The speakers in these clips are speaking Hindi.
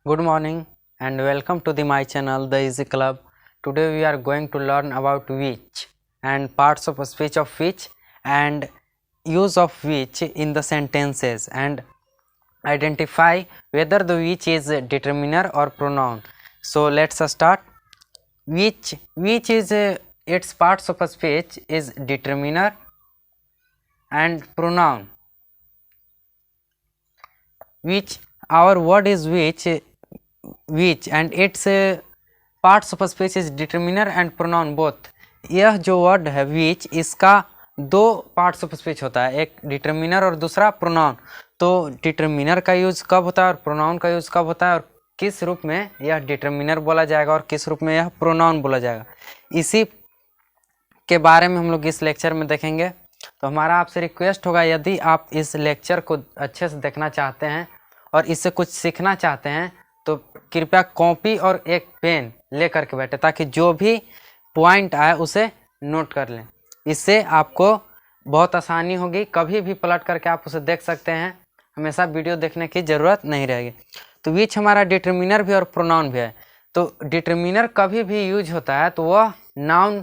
Good morning and welcome to my channel The Easy Club. Today we are going to learn about which and parts of speech of which and use of which in the sentences and identify whether the which is determiner or pronoun. So let's start. Which is its parts of speech is determiner and pronoun. Which our word is which and its parts of speech is determiner and pronoun both. यह जो वर्ड है विच, इसका दो पार्ट्स ऑफ स्पीच होता है, एक डिटर्मिनर और दूसरा प्रोनाउन। तो डिटर्मिनर का यूज कब होता है और प्रोनाउन का यूज कब होता है और किस रूप में यह डिटर्मिनर बोला जाएगा और किस रूप में यह प्रोनाउन बोला जाएगा, इसी के बारे में हम लोग इस लेक्चर में देखेंगे। तो हमारा आपसे रिक्वेस्ट होगा, यदि आप इस लेक्चर को अच्छे से देखना चाहते हैं और इससे कुछ सीखना चाहते हैं तो कृपया कॉपी और एक पेन ले करके बैठे, ताकि जो भी पॉइंट आए उसे नोट कर लें। इससे आपको बहुत आसानी होगी, कभी भी पलट करके आप उसे देख सकते हैं, हमेशा वीडियो देखने की ज़रूरत नहीं रहेगी। तो विच हमारा डिटर्मिनर भी और प्रोनाउन भी है। तो डिटर्मिनर कभी भी यूज होता है तो वह नाउन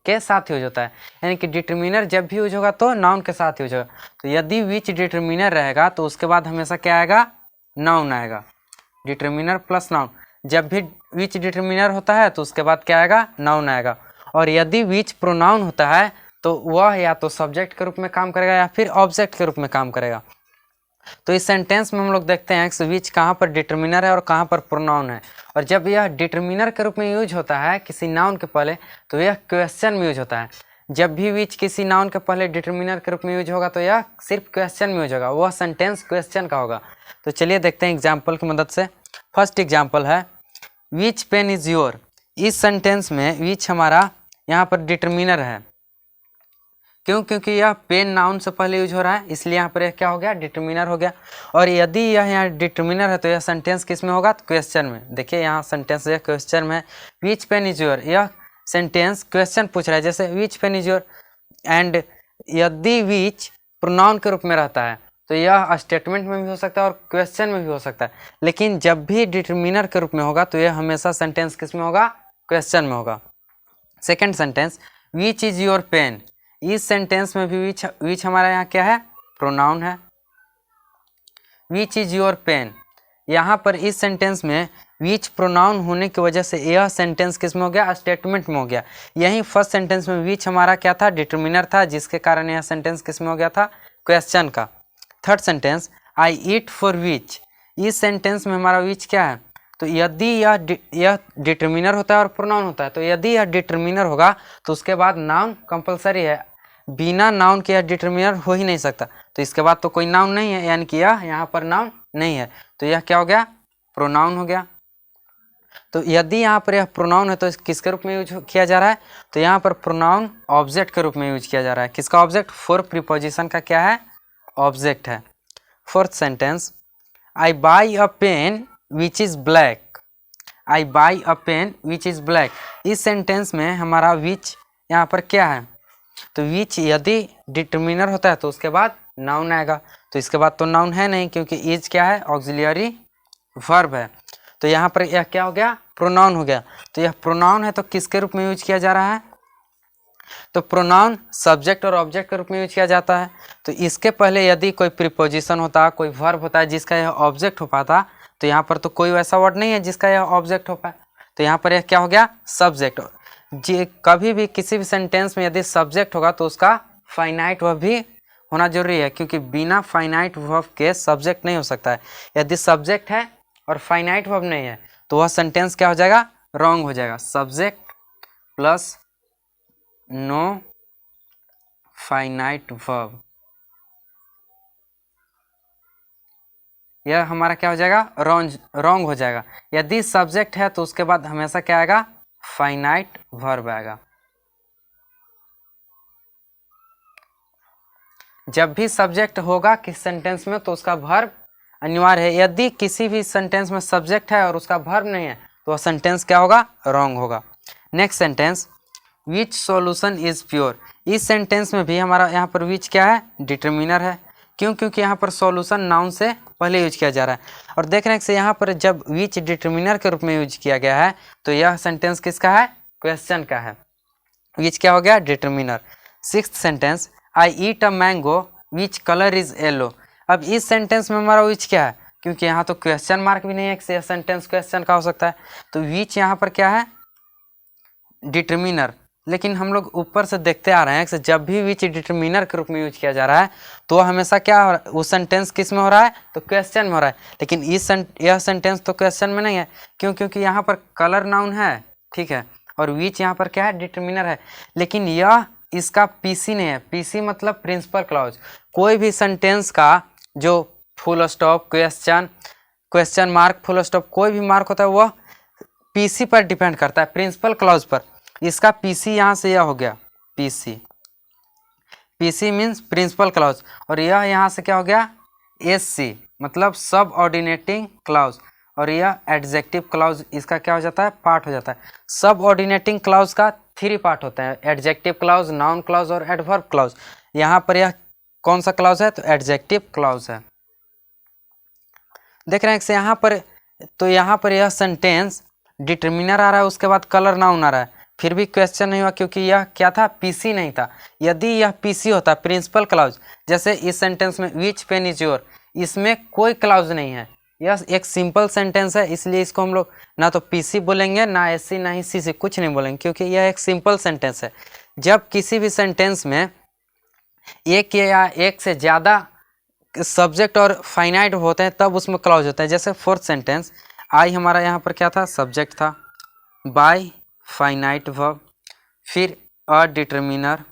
के साथ यूज होता है, यानी कि डिटर्मिनर जब भी यूज होगा तो नाउन के साथ यूज होगा। तो यदि विच डिटर्मिनर रहेगा तो उसके बाद हमेशा क्या आएगा, नाउन आएगा। डिटर्मिनर प्लस नाउन, जब भी विच डिटर्मिनर होता है तो उसके बाद क्या आएगा, नाउन आएगा। और यदि विच प्रोनाउन होता है तो वह या तो सब्जेक्ट के रूप में काम करेगा या फिर ऑब्जेक्ट के रूप में काम करेगा। तो इस सेंटेंस में हम लोग देखते हैं कि विच कहाँ पर डिटर्मिनर है और कहाँ पर प्रोनाउन है। और जब यह डिटर्मिनर के रूप में यूज होता है किसी नाउन के पहले, तो यह क्वेश्चन में यूज होता है। जब भी विच किसी नाउन के पहले डिटर्मिनर के रूप में यूज होगा तो यह सिर्फ क्वेश्चन में यूज होगा, वह सेंटेंस क्वेश्चन का होगा। तो चलिए देखते हैं एग्जाम्पल की मदद से। फर्स्ट एग्जाम्पल है विच पेन इज योर। इस सेंटेंस में विच हमारा यहाँ पर डिटर्मिनर है। क्यों? क्योंकि यह पेन नाउन से पहले यूज हो रहा है, इसलिए यहाँ पर यह क्या हो गया, डिटर्मिनर हो गया। और यदि यह यहाँ डिटर्मिनर है तो यह सेंटेंस किस में होगा, क्वेश्चन में। देखिए यहाँ सेंटेंस यह क्वेश्चन में है, विच पेन इज योर। यह सेंटेंस क्वेश्चन पूछ रहा है, जैसे विच पेन इज योर। एंड यदि विच प्रोनाउन के रूप में रहता है तो यह स्टेटमेंट में भी हो सकता है और क्वेश्चन में भी हो सकता है, लेकिन जब भी डिटर्मिनर के रूप में होगा तो यह हमेशा सेंटेंस किस में होगा, क्वेश्चन में होगा। Second sentence which is your pen. इस सेंटेंस में भी विच हमारा यहाँ क्या है, प्रोनाउन है। विच इज योर पेन, यहाँ पर इस सेंटेंस में विच प्रोनाउन होने की वजह से यह सेंटेंस किस में हो गया, स्टेटमेंट में हो गया। यही फर्स्ट सेंटेंस में विच हमारा क्या था, डिटर्मिनर था, जिसके कारण यह सेंटेंस किस में हो गया था, क्वेश्चन का। Third sentence I eat for which. इस सेंटेंस में हमारा विच क्या है, तो यदि यह डिटर्मिनर होता है और प्रोनाउन होता है, तो यदि यह डिटर्मिनर होगा तो उसके बाद नाउन कंपलसरी है। बिना नाउन के यह डिटर्मिनर हो ही नहीं सकता, तो इसके बाद तो कोई नाउन नहीं है, यानी कि यह यहाँ पर नाउन नहीं है, तो यह क्या हो गया, प्रोनाउन हो गया। तो यदि यहाँ पर यह प्रोनाउन है तो किसके रूप में यूज किया जा रहा है, तो यहाँ पर प्रोनाउन ऑब्जेक्ट के रूप में यूज किया जा रहा है। किसका ऑब्जेक्ट, फॉर प्रीपोजिशन का क्या है, ऑब्जेक्ट है। Fourth sentence I buy a pen which is black. I buy a pen which is black. इस सेंटेंस में हमारा विच यहाँ पर क्या है, तो विच यदि डिटर्मिनर होता है तो उसके बाद नाउन आएगा, तो इसके बाद तो नाउन है नहीं, क्योंकि इज क्या है, ऑक्सिलियरी वर्ब है। तो यहाँ पर यह क्या हो गया, प्रोनाउन हो गया। तो यह प्रोनाउन है तो किसके रूप में यूज किया जा रहा है, तो प्रोनाउन सब्जेक्ट और ऑब्जेक्ट के रूप में यूज किया जाता है। तो इसके पहले यदि कोई प्रीपोजिशन होता, कोई वर्ब होता है जिसका यह ऑब्जेक्ट हो पाता, तो यहाँ पर तो कोई वैसा वर्ड नहीं है जिसका यह ऑब्जेक्ट हो पाए, तो यहाँ पर यह क्या हो गया, सब्जेक्ट। जी कभी भी किसी भी सेंटेंस में यदि सब्जेक्ट होगा तो उसका फाइनाइट वर्ब भी होना जरूरी है, क्योंकि बिना फाइनाइट वर्ब के सब्जेक्ट नहीं हो सकता है। यदि सब्जेक्ट है और फाइनाइट वर्ब नहीं है तो वह सेंटेंस क्या हो जाएगा, रॉन्ग हो जाएगा। Subject plus no finite verb, यह हमारा क्या हो जाएगा, रॉन्ग हो जाएगा। यदि सब्जेक्ट है तो उसके बाद हमेशा क्या आएगा, फाइनाइट वर्ब आएगा। जब भी सब्जेक्ट होगा किस सेंटेंस में तो उसका वर्ब अनिवार्य है। यदि किसी भी सेंटेंस में सब्जेक्ट है और उसका वर्ब नहीं है तो वह सेंटेंस क्या होगा, रॉन्ग होगा। Next sentence which solution is pure. इस सेंटेंस में भी हमारा यहाँ पर विच क्या है, डिटर्मिनर है। क्यों? क्योंकि यहाँ पर सॉल्यूशन नाउन से पहले यूज किया जा रहा है। और देख रहे हैं कि यहाँ पर जब विच डिटर्मिनर के रूप में यूज किया गया है तो यह सेंटेंस किसका है, क्वेश्चन का है। विच क्या हो गया, determiner. Sixth sentence, I eat a mango which colour is yellow. अब इस सेंटेंस में हमारा विच क्या है, क्योंकि यहाँ तो क्वेश्चन मार्क भी नहीं है कि सेंटेंस क्वेश्चन का हो सकता है, तो विच यहाँ पर क्या है, डिटर्मिनर। लेकिन हम लोग ऊपर से देखते आ रहे हैं कि जब भी विच डिटर्मिनर के रूप में यूज किया जा रहा है तो हमेशा क्या हो रहा है, वो सेंटेंस किस में हो रहा है, तो क्वेश्चन में हो रहा है। लेकिन यह सेंटेंस तो क्वेश्चन में नहीं है, क्यों, क्योंकि यहाँ पर कलर नाउन है, ठीक है, और विच यहाँ पर क्या है, डिटर्मिनर है। लेकिन यह इसका पीसी नहीं है। पीसी मतलब प्रिंसिपल क्लॉज। कोई भी सेंटेंस का जो full stop, question mark, full stop, कोई भी मार्क होता है वह पीसी पर डिपेंड करता है, प्रिंसिपल क्लॉज पर। इसका पीसी यहाँ से यह हो गया, PC. PC means principal clause, और यह यहाँ से क्या हो गया, एससी मतलब सब ऑर्डिनेटिंग क्लॉज, और यह एडजेक्टिव क्लॉज इसका क्या हो जाता है, पार्ट हो जाता है। सब ऑर्डिनेटिंग क्लॉज का 3 पार्ट होता है, एडजेक्टिव क्लॉज, नाउन क्लॉज और एडवर्ब क्लॉज। यहाँ पर यह कौन सा क्लॉज है, तो एडजेक्टिव क्लॉज है। देख रहे हैं कि यहाँ पर, तो यहाँ पर यह सेंटेंस डिटर्मिनर आ रहा है, उसके बाद कलर नाउन आ रहा है, फिर भी क्वेश्चन नहीं हुआ क्योंकि यह क्या था, पीसी नहीं था। यदि यह पीसी होता, प्रिंसिपल क्लॉज, जैसे इस सेंटेंस में विच पेन इज योर, इसमें कोई क्लॉज नहीं है, यह एक सिंपल सेंटेंस है, इसलिए इसको हम लोग ना तो पीसी बोलेंगे, ना एससी, ना ही सीसी, कुछ नहीं बोलेंगे, क्योंकि यह एक सिंपल सेंटेंस है। जब किसी भी सेंटेंस में एक या एक से ज़्यादा सब्जेक्ट और फाइनाइट होते हैं तब उसमें क्लॉज होता है। जैसे फोर्थ सेंटेंस, आई हमारा यहाँ पर क्या था, सब्जेक्ट था, बाय फाइनाइट वर्ब, फिर अ डिटर्मिनर,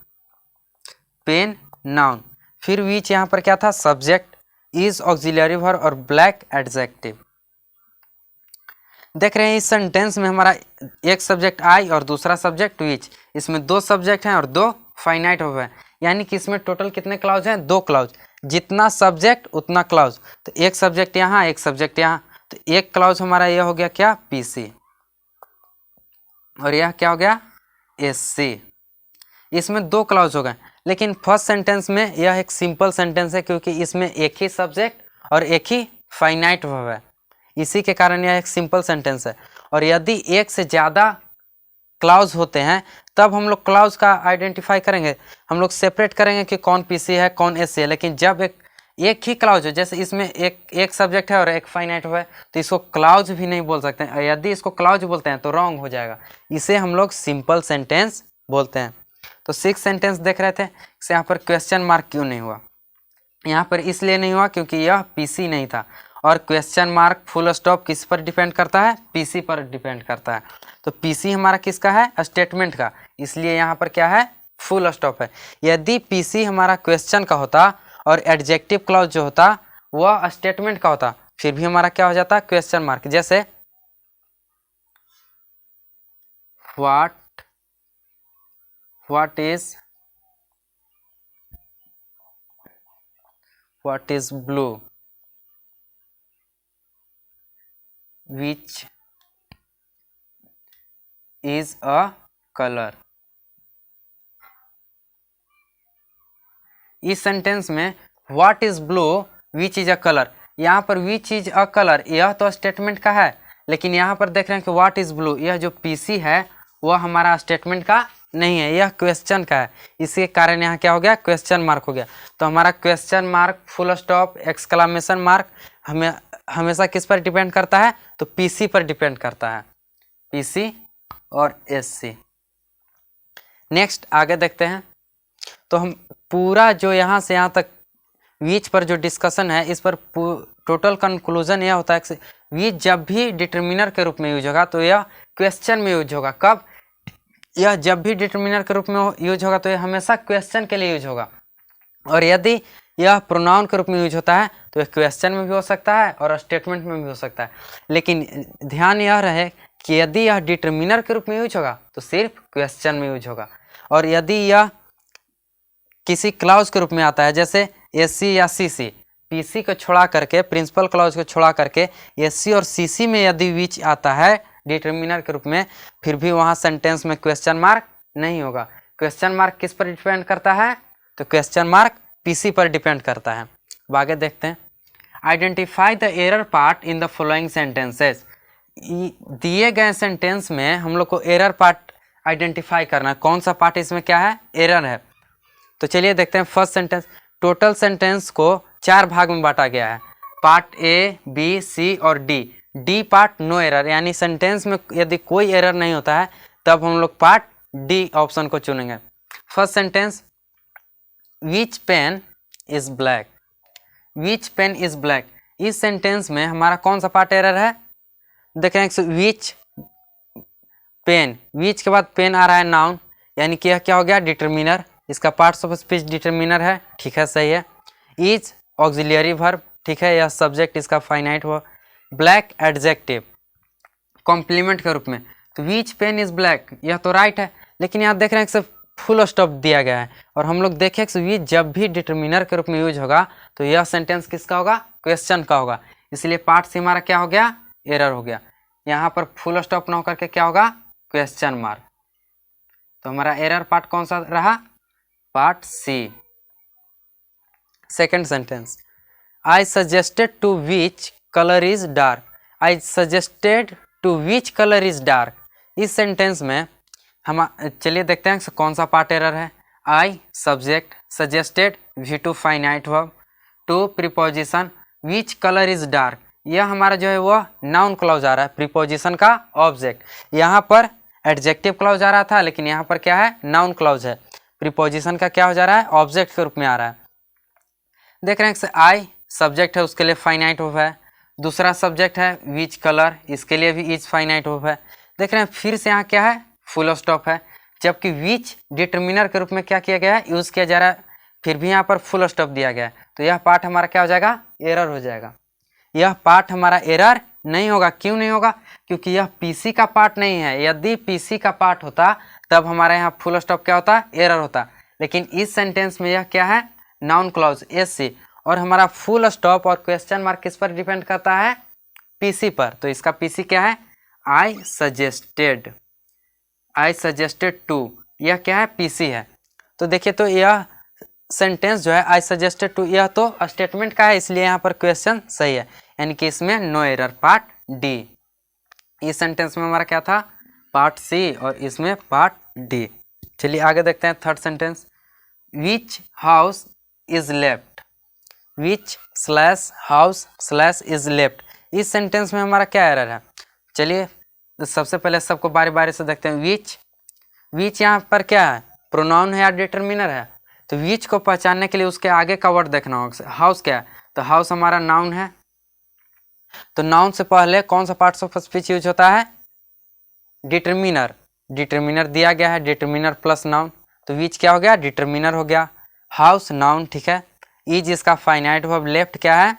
पेन नाउन, फिर विच यहाँ पर क्या था, सब्जेक्ट, इज ऑक्सिलरी वर्ब और ब्लैक एडजेक्टिव। देख रहे हैं इस सेंटेंस में हमारा एक सब्जेक्ट आई और दूसरा सब्जेक्ट विच, इसमें 2 सब्जेक्ट हैं और 2 फाइनाइट वर्ब है, यानी कि इसमें टोटल कितने क्लॉज हैं, 2 क्लॉज। जितना सब्जेक्ट उतना क्लॉज, तो एक सब्जेक्ट यहाँ, एक सब्जेक्ट यहाँ, तो एक क्लॉज हमारा यह हो गया क्या, पीसी, और यह क्या हो गया, एससी। इसमें 2 क्लॉज हो गए। लेकिन फर्स्ट सेंटेंस में यह एक सिंपल सेंटेंस है, क्योंकि इसमें एक ही सब्जेक्ट और एक ही फाइनाइट वर्ब है, इसी के कारण यह एक सिंपल सेंटेंस है। और यदि एक से ज़्यादा क्लॉज होते हैं तब हम लोग क्लॉज का आइडेंटिफाई करेंगे, हम लोग सेपरेट करेंगे कि कौन पीसी है, कौन एससी है। लेकिन जब एक ही क्लॉज हो, जैसे इसमें एक सब्जेक्ट है और एक फाइनाइट है, तो इसको क्लॉज भी नहीं बोल सकते हैं। यदि इसको क्लॉज बोलते हैं तो रॉन्ग हो जाएगा, इसे हम लोग सिंपल सेंटेंस बोलते हैं। तो 6 सेंटेंस देख रहे थे, इसे यहाँ पर क्वेश्चन मार्क क्यों नहीं हुआ, यहाँ पर इसलिए नहीं हुआ क्योंकि यह पीसी नहीं था, और क्वेश्चन मार्क, फुल स्टॉप किस पर डिपेंड करता है, पीसी पर डिपेंड करता है। तो पीसी हमारा किसका है, स्टेटमेंट का, इसलिए यहाँ पर क्या है, फुल स्टॉप है। यदि पीसी हमारा क्वेश्चन का होता और एडजेक्टिव क्लॉज जो होता वह स्टेटमेंट का होता, फिर भी हमारा क्या हो जाता, क्वेश्चन मार्क। जैसे what is blue, which is a color। इस सेंटेंस में what is blue which is a colour, यहाँ पर विच इज अ कलर यह तो स्टेटमेंट का है, लेकिन यहाँ पर देख रहे हैं कि व्हाट इज ब्लू, यह जो पीसी है वह हमारा स्टेटमेंट का नहीं है, यह क्वेश्चन का है, इसी कारण यहाँ क्या हो गया, क्वेश्चन मार्क हो गया। तो हमारा question mark, full stop, exclamation mark हमें हमेशा किस पर डिपेंड करता है, तो पीसी पर डिपेंड करता है, पीसी और एससी। नेक्स्ट आगे देखते हैं। तो हम पूरा जो यहाँ से यहाँ तक विच पर जो डिस्कशन है, इस पर टोटल कंक्लूजन यह होता है कि विच जब भी डिटर्मिनर के रूप में यूज होगा तो यह क्वेश्चन में यूज होगा। कब, यह जब भी डिटर्मिनर के रूप में यूज होगा तो यह हमेशा क्वेश्चन के लिए यूज होगा। और यदि यह प्रोनाउन के रूप में यूज होता है तो यह क्वेश्चन में भी हो सकता है और स्टेटमेंट में भी हो सकता है। लेकिन ध्यान यह रहे कि यदि यह डिटर्मिनर के रूप में यूज होगा तो सिर्फ क्वेश्चन में यूज होगा, और यदि यह किसी क्लॉज के रूप में आता है, जैसे एससी या सीसी, पीसी को छोड़ा करके, प्रिंसिपल क्लॉज को छोड़ा करके एससी और सीसी में यदि विच आता है डिटर्मिनर के रूप में, फिर भी वहाँ सेंटेंस में क्वेश्चन मार्क नहीं होगा। क्वेश्चन मार्क किस पर डिपेंड करता है, तो क्वेश्चन मार्क पीसी पर डिपेंड करता है। अब आगे देखते हैं। Identify the error part in the following sentences. दिए गए सेंटेंस में हम लोग को एरर पार्ट आइडेंटिफाई करना है, कौन सा पार्ट इसमें क्या है, एरर है। तो चलिए देखते हैं फर्स्ट सेंटेंस। टोटल सेंटेंस को 4 भाग में बांटा गया है, पार्ट ए, बी, सी और D. D part no error, यानी सेंटेंस में यदि कोई एरर नहीं होता है तब हम लोग पार्ट डी ऑप्शन को चुनेंगे। First sentence, which pen is black. Which pen is black, इस सेंटेंस में हमारा कौन सा पार्ट एरर है, देखें विच पेन, विच के बाद पेन आ रहा है नाउन, यानी कि यह क्या हो गया, डिटरमिनर। इसका पार्ट्स ऑफ स्पीच डिटरमिनर है, ठीक है, सही है। इज ऑक्सिलियरी वर्ब, ठीक है, यह सब्जेक्ट इसका फाइनाइट हुआ। ब्लैक एडजेक्टिव कॉम्प्लीमेंट के रूप में, तो विच पेन इज ब्लैक, यह तो राइट है, लेकिन यहाँ देख रहे हैं कि फुल स्टॉप दिया गया है, और हम लोग देखें कि विच जब भी डिटरमिनर के रूप में यूज होगा तो यह सेंटेंस किसका होगा, क्वेश्चन का होगा, इसलिए पार्ट से हमारा क्या हो गया, एरर हो गया। यहाँ पर फुल स्टॉप ना होकर के क्या होगा, क्वेश्चन मार्क। तो हमारा एरर पार्ट कौन सा रहा, part C. Second sentence, I suggested to which colour is dark. I suggested to which colour is dark, इस सेंटेंस में हम चलिए देखते हैं कौन सा पार्ट एरर है। I subject, suggested V two finite verb, to preposition, which colour is dark, यह हमारा जो है वह नाउन क्लॉज आ रहा है, प्रीपोजिशन का ऑब्जेक्ट। यहाँ पर एडजेक्टिव क्लॉज आ रहा था, लेकिन यहाँ पर क्या है, नाउन क्लॉज है, प्रीपोजिशन का क्या हो जा रहा है, ऑब्जेक्ट के रूप में आ रहा है। देख रहे हैं आई सब्जेक्ट है, उसके लिए फाइनाइट वर्ब है। दूसरा सब्जेक्ट है विच कलर, इसके लिए भी इज फाइनाइट वर्ब है। देख रहे हैं फिर से यहाँ क्या है, फुल स्टॉप है, जबकि विच डिटरमिनर के रूप में क्या किया गया है, यूज किया जा रहा है, फिर भी यहाँ पर फुल स्टॉप दिया गया है, तो यह पार्ट हमारा क्या हो जाएगा, एरर हो जाएगा। यह पार्ट हमारा एरर नहीं होगा, क्यों नहीं होगा, क्योंकि यह पीसी का पार्ट नहीं है। यदि पीसी का पार्ट होता तब हमारे यहाँ फुल स्टॉप क्या होता, एरर होता, लेकिन इस सेंटेंस में यह क्या है, नाउन क्लॉज एससी, और हमारा फुल स्टॉप और क्वेश्चन मार्क किस पर डिपेंड करता है, पीसी पर। तो इसका पीसी क्या है, I suggested, I suggested to, यह क्या है, पीसी है। तो देखिए, तो यह सेंटेंस जो है आई सजेस्टेड टू, यह तो स्टेटमेंट का है, इसलिए यहाँ पर क्वेश्चन सही है, यानी कि इसमें नो एरर, पार्ट डी। इस सेंटेंस में हमारा क्या था, पार्ट सी, और इसमें पार्ट डी। चलिए आगे देखते हैं third sentence, which house is left. Which slash house slash is left, इस सेंटेंस में हमारा क्या एरर है। चलिए तो सबसे पहले सबको बारी बारी से देखते हैं। विच, विच यहाँ पर क्या है, प्रोनाउन है या डिटरमिनर है, तो विच को पहचानने के लिए उसके आगे का वर्ड देखना होगा। हाउस क्या है, तो हाउस हमारा नाउन है, तो नाउन से पहले कौन सा पार्ट्स ऑफ स्पीच यूज होता है, डिटरमिनर। डिटरमिनर दिया गया है, डिटरमिनर प्लस नाउन, तो विच क्या हो गया, डिटरमिनर हो गया। हाउस नाउन, ठीक है। इज इसका फाइनाइट वर्ब, लेफ्ट क्या है,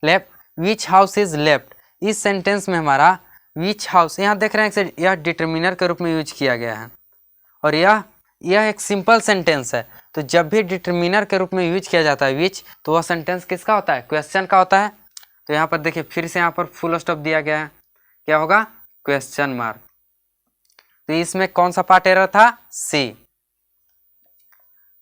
left, which house is left, इस सेंटेंस में हमारा विच हाउस, यहाँ देख रहे हैं यह डिटरमिनर के रूप में यूज किया गया है, और यह एक सिंपल सेंटेंस है, तो जब भी डिटरमिनर के रूप में यूज किया जाता है विच, तो वह सेंटेंस किसका होता है, क्वेश्चन का होता है। तो यहाँ पर देखिए फिर से यहाँ पर फुल स्टॉप दिया गया है, क्या होगा, क्वेश्चन मार्क। तो इसमें कौन सा पार्ट एरर था, C,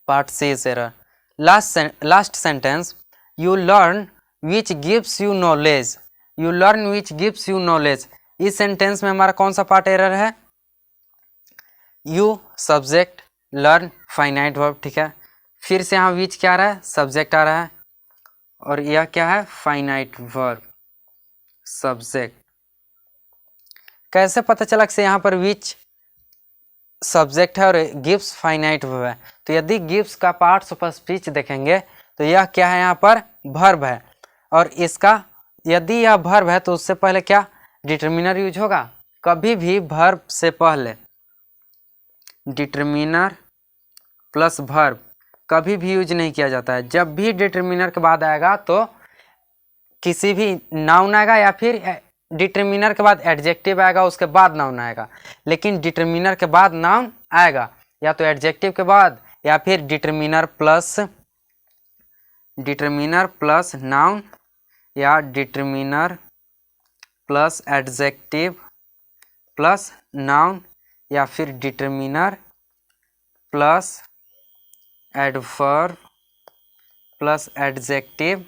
part C is error. Last sentence, you learn which gives you knowledge. You learn which gives you knowledge, इस सेंटेंस में हमारा कौन सा पार्ट एरर है, you subject, learn finite verb, ठीक है। फिर से यहाँ विच क्या आ रहा है, सब्जेक्ट आ रहा है, और यह क्या है, फाइनाइट वर्ब, सब्जेक्ट। कैसे पता चला कि यहाँ पर विच सब्जेक्ट है और गिव्स फाइनाइट वर्ब है, तो यदि गिव्स का पार्ट्स ऑफ स्पीच देखेंगे तो यह क्या है, यहाँ पर वर्ब है, और इसका यदि यह वर्ब है तो उससे पहले क्या, डिटरमिनर यूज होगा। कभी भी वर्ब से पहले डिटरमिनर प्लस वर्ब कभी भी यूज नहीं किया जाता है। जब भी डिटरमिनर के बाद आएगा तो किसी भी नाउन आएगा, या फिर डिटरमिनर के बाद एडजेक्टिव आएगा, उसके बाद नाउन आएगा। लेकिन डिटरमिनर के बाद नाउन आएगा, या तो एडजेक्टिव के बाद, या फिर डिटरमिनर प्लस नाउन, या determiner plus adjective plus noun, या फिर determiner plus adverb plus adjective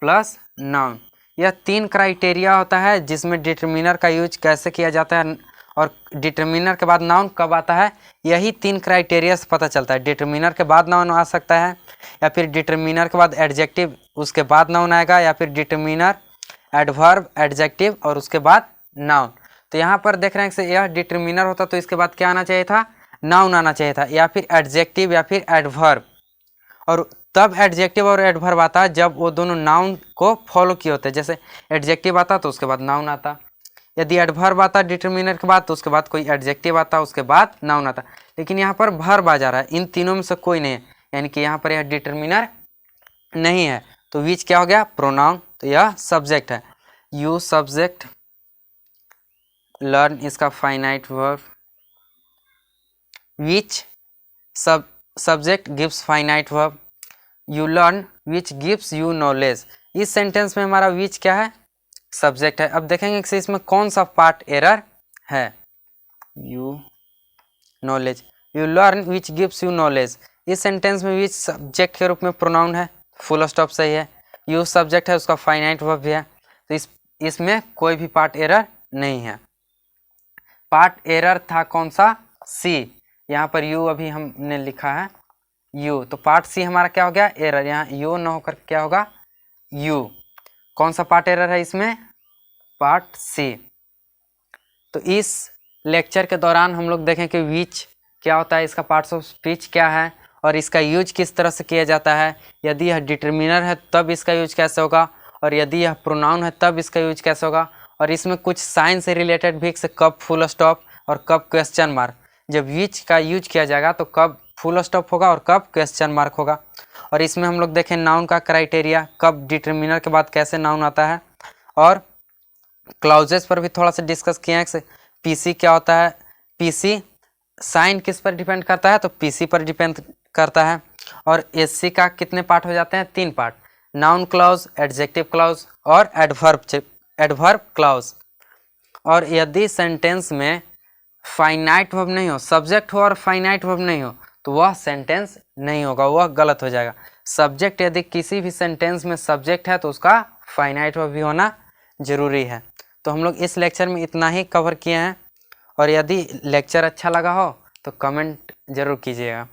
plus noun. यह 3 क्राइटेरिया होता है जिसमें डिटर्मिनर का यूज कैसे किया जाता है और डिटर्मिनर के बाद नाउन कब आता है, यही 3 क्राइटेरिया से पता चलता है। डिटर्मिनर के बाद नाउन आ सकता है, या फिर डिटर्मिनर के बाद एडजेक्टिव उसके बाद नाउन आएगा, या फिर डिटर्मिनर एडवर्ब एडजेक्टिव और उसके बाद नाउन। तो यहाँ पर देख रहे हैं कि यह डिटर्मिनर होता तो इसके बाद क्या आना चाहिए था, नाउन आना चाहिए था, या फिर एडजेक्टिव या फिर एडवर्ब। और तब एडजेक्टिव और एडवर्ब आता है जब वो दोनों नाउन को फॉलो किए होते हैं। जैसे एडजेक्टिव आता तो उसके बाद नाउन आता, यदि एडवर्ब आता डिटर्मिनर के बाद तो उसके बाद कोई एडजेक्टिव आता, उसके बाद नाउन आता। लेकिन यहाँ पर वर्ब आ जा रहा है, इन तीनों में से कोई नहीं है, यानी कि यहाँ पर यह डिटर्मिनर नहीं है। तो विच क्या हो गया, प्रोनाउन, तो यह सब्जेक्ट है। यू सब्जेक्ट लर्न इसका finite verb, which subject gives finite verb, you learn which gives you knowledge. इस सेंटेंस में हमारा विच क्या है, सब्जेक्ट है। अब देखेंगे कि इसमें कौन सा पार्ट एरर है। You knowledge, you learn which gives you knowledge, इस सेंटेंस में विच सब्जेक्ट के रूप में प्रोनाउन है, फुल स्टॉप सही है। यू सब्जेक्ट है, उसका फाइनाइट वर्ब भी है, तो इसमें कोई भी पार्ट एरर नहीं है। पार्ट एरर था कौन सा, सी, यहाँ पर यू अभी हमने लिखा है यू, तो पार्ट सी हमारा क्या हो गया, एरर। यहाँ यू न होकर क्या होगा, यू। कौन सा पार्ट एरर है इसमें, पार्ट सी। तो इस लेक्चर के दौरान हम लोग देखें कि विच क्या होता है, इसका पार्ट्स ऑफ स्पीच क्या है और इसका यूज किस तरह से किया जाता है। यदि यह डिटर्मिनर है तब इसका यूज कैसे होगा, और यदि यह प्रोनाउन है तब इसका यूज कैसे होगा। और इसमें कुछ साइन से रिलेटेड भी, से कब फुल स्टॉप और कब क्वेश्चन मार्क। जब विच का यूज किया जाएगा तो कब फुल स्टॉप होगा और कब क्वेश्चन मार्क होगा। और इसमें हम लोग देखें नाउन का क्राइटेरिया, कब डिटर्मिनर के बाद कैसे नाउन आता है, और क्लाउजेस पर भी थोड़ा सा डिस्कस किए हैं। पीसी क्या होता है, पीसी साइन किस पर डिपेंड करता है, तो पीसी पर डिपेंड करता है। और एससी का कितने पार्ट हो जाते हैं, 3 part, noun clause, adjective clause और एडवर्ब क्लाउज। और यदि सेंटेंस में फाइनाइट वर्ब नहीं हो, सब्जेक्ट हो और फाइनाइट वर्ब नहीं हो, तो वह सेंटेंस नहीं होगा, वह गलत हो जाएगा। सब्जेक्ट, यदि किसी भी सेंटेंस में सब्जेक्ट है तो उसका फाइनाइट वर्ब भी होना जरूरी है। तो हम लोग इस लेक्चर में इतना ही कवर किए हैं, और यदि लेक्चर अच्छा लगा हो तो कमेंट जरूर कीजिएगा।